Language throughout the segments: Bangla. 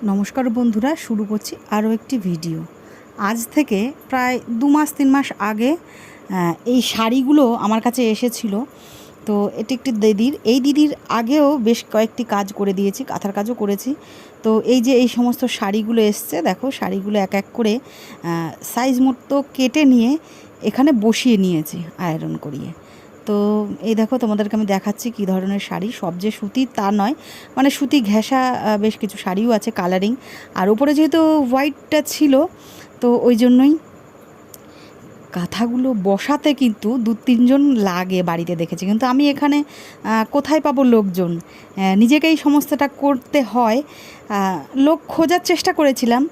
নমস্কার বন্ধুরা, শুরু করছি আরও একটি ভিডিও। আজ থেকে প্রায় 2 মাস 3 মাস আগে এই শাড়িগুলো আমার কাছে এসেছিল। তো এটি একটি এই দিদির আগেও বেশ কয়েকটি কাজ করে দিয়েছি, কাঁথার কাজও করেছি। তো এই যে এই সমস্ত শাড়িগুলো এসছে, দেখো শাড়িগুলো এক এক করে সাইজ মতো কেটে নিয়ে এখানে বসিয়ে নিয়েছি আয়রন করিয়ে। তো এই দেখো, তোমাদেরকে আমি দেখাচ্ছি কী ধরনের শাড়ি। সব যে সুতি তা নয়, মানে সুতি ঘেঁষা বেশ কিছু শাড়িও আছে কালারিং। আর উপরে যেহেতু হোয়াইটটা ছিল, তো ওই জন্যই কাঁথাগুলো বসাতে কিন্তু 2-3 জন লাগে বাড়িতে, দেখেছি। কিন্তু আমি এখানে কোথায় পাবো লোকজন, নিজেকেই সমস্তটা করতে হয়। লোক খোঁজার চেষ্টা করেছিলাম।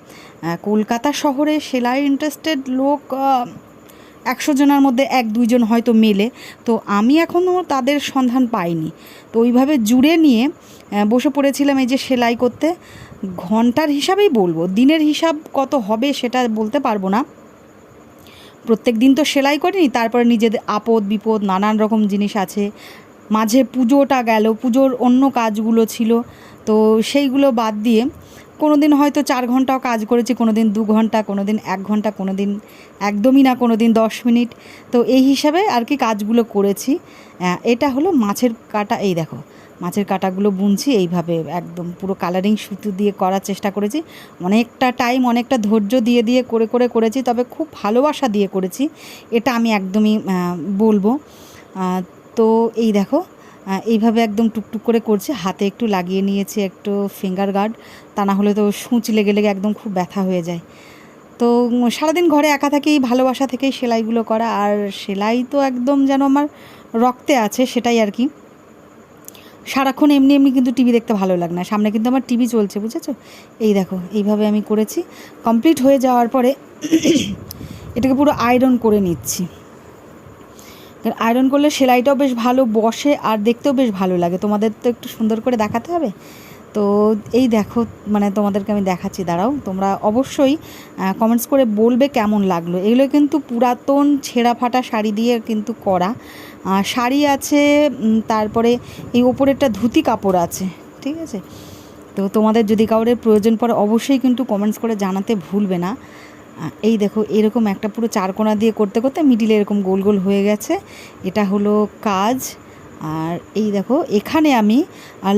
কলকাতা শহরে সেলাই ইন্টারেস্টেড লোক 100 জনের মধ্যে 1-2 জন হয়তো মেলে। তো আমি এখনও তাদের সন্ধান পাইনি। তো ওইভাবে জুড়ে নিয়ে বসে পড়েছিলাম এই যে সেলাই করতে। ঘন্টার হিসাবেই বলবো, দিনের হিসাব কত হবে সেটা বলতে পারবো না। প্রত্যেক দিন তো সেলাই করিনি, তারপরে নিজেদের আপদ বিপদ নানান রকম জিনিস আছে। মাঝে পুজোটা গেল, পুজোর অন্য কাজগুলো ছিল। তো সেইগুলো বাদ দিয়ে কোনো দিন হয়তো 4 ঘন্টাও কাজ করেছি, কোনো দিন 2 ঘন্টা, কোনো দিন 1 ঘন্টা, কোনো দিন একদমই না, কোনো দিন 10 মিনিট। তো এই হিসাবে আর কি কাজগুলো করেছি। এটা হলো মাছের কাটা। এই দেখো, মাছের কাটাগুলো বুনছি এইভাবে, একদম পুরো কালারিং সুতো দিয়ে করার চেষ্টা করেছি। অনেকটা টাইম, অনেকটা ধৈর্য দিয়ে দিয়ে করেছি, তবে খুব ভালোবাসা দিয়ে করেছি, এটা আমি একদমই বলবো। তো এই দেখো, এইভাবে একদম টুকটুক করে করছি। হাতে একটু লাগিয়ে নিয়েছি একটু ফিঙ্গার গার্ড, তা না হলে তো সূচ লেগে লেগে একদম খুব ব্যথা হয়ে যায়। তো সারাদিন ঘরে একা থাকি, ভালোবাসা থেকেই সেলাইগুলো করা। আর সেলাই তো একদম যেন আমার রক্তে আছে, সেটাই আর কি। সারাক্ষণ এমনি এমনি কিন্তু টিভি দেখতে ভালো লাগে না, সামনে কিন্তু আমার টিভি চলছে, বুঝেছো। এই দেখো, এইভাবে আমি করেছি। কমপ্লিট হয়ে যাওয়ার পরে এটাকে পুরো আয়রন করে নিচ্ছি। আয়রন করলে সেলাইটাও বেশ ভালো বসে আর দেখতেও বেশ ভালো লাগে। তোমাদের তো একটু সুন্দর করে দেখাতে হবে। তো এই দেখো, মানে তোমাদেরকে আমি দেখাচ্ছি, দাঁড়াও। তোমরা অবশ্যই কমেন্টস করে বলবে কেমন লাগলো। এগুলো কিন্তু পুরাতন ছেঁড়া ফাটা শাড়ি দিয়ে কিন্তু করা শাড়ি আছে। তারপরে এই ওপরেরটা ধুতি কাপড় আছে, ঠিক আছে। তো তোমাদের যদি কাউরের প্রয়োজন পড়ে অবশ্যই কিন্তু কমেন্টস করে জানাতে ভুলবে না। এই দেখো, এরকম একটা পুরো 4 কোণা দিয়ে করতে করতে মিডিলে এরকম গোল গোল হয়ে গেছে। এটা হলো কাজ। আর এই দেখো, এখানে আমি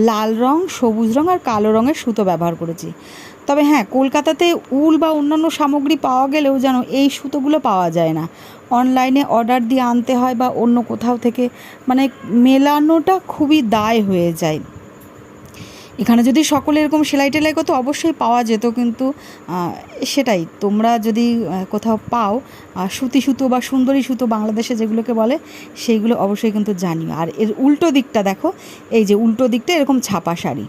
লাল রং, সবুজ রং আর কালো রঙের সুতো ব্যবহার করেছি। তবে হ্যাঁ, কলকাতাতে উল বা অন্যান্য সামগ্রী পাওয়া গেলেও যেন এই সুতোগুলো পাওয়া যায় না। অনলাইনে অর্ডার দিয়ে আনতে হয় বা অন্য কোথাও থেকে, মানে মেলানোটা খুবই দায় হয়ে যায়। এখানে যদি সকলে এরকম সেলাই টেলাই করতো অবশ্যই পাওয়া যেত, কিন্তু সেটাই, তোমরা যদি কোথাও পাও সুতি সুতো বা সুন্দরী সুতো বাংলাদেশে যেগুলোকে বলে, সেইগুলো অবশ্যই কিন্তু জানিও। আর এর উল্টো দিকটা দেখো, এই যে উল্টো দিকটা এরকম ছাপা শাড়ি,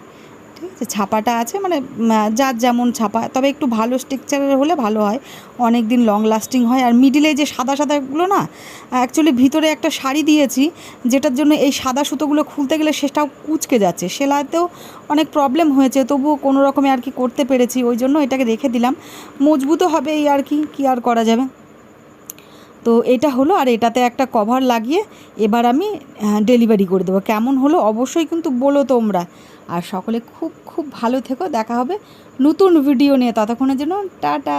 ঠিক আছে। ছাপাটা আছে, মানে যার যেমন ছাপা, তবে একটু ভালো স্ট্রাকচারের হলে ভালো হয়, অনেক দিন লং লাস্টিং হয়। আর মিডিলে যে সাদা সাদাগুলো না, অ্যাকচুয়ালি ভিতরে একটা শাড়ি দিয়েছি, যেটার জন্য এই সাদা সুতোগুলো খুলতে গেলে সেটাও কুঁচকে যাচ্ছে। সেলাইতেও অনেক প্রবলেম হয়েছে, তবুও কোনো রকমে আর কি করতে পেরেছি, ওই জন্য এটাকে রেখে দিলাম। মজবুতও হবে এই আর কি, কী আর করা যাবে। তো এটা হলো, আর এটাতে একটা কভার লাগিয়ে এবার আমি ডেলিভারি করে দেবো। কেমন হলো অবশ্যই কিন্তু বলো তোমরা। আর সকলে খুব খুব ভালো থেকো। দেখা হবে নতুন ভিডিও নিয়ে, ততক্ষণের জন্য টাটা।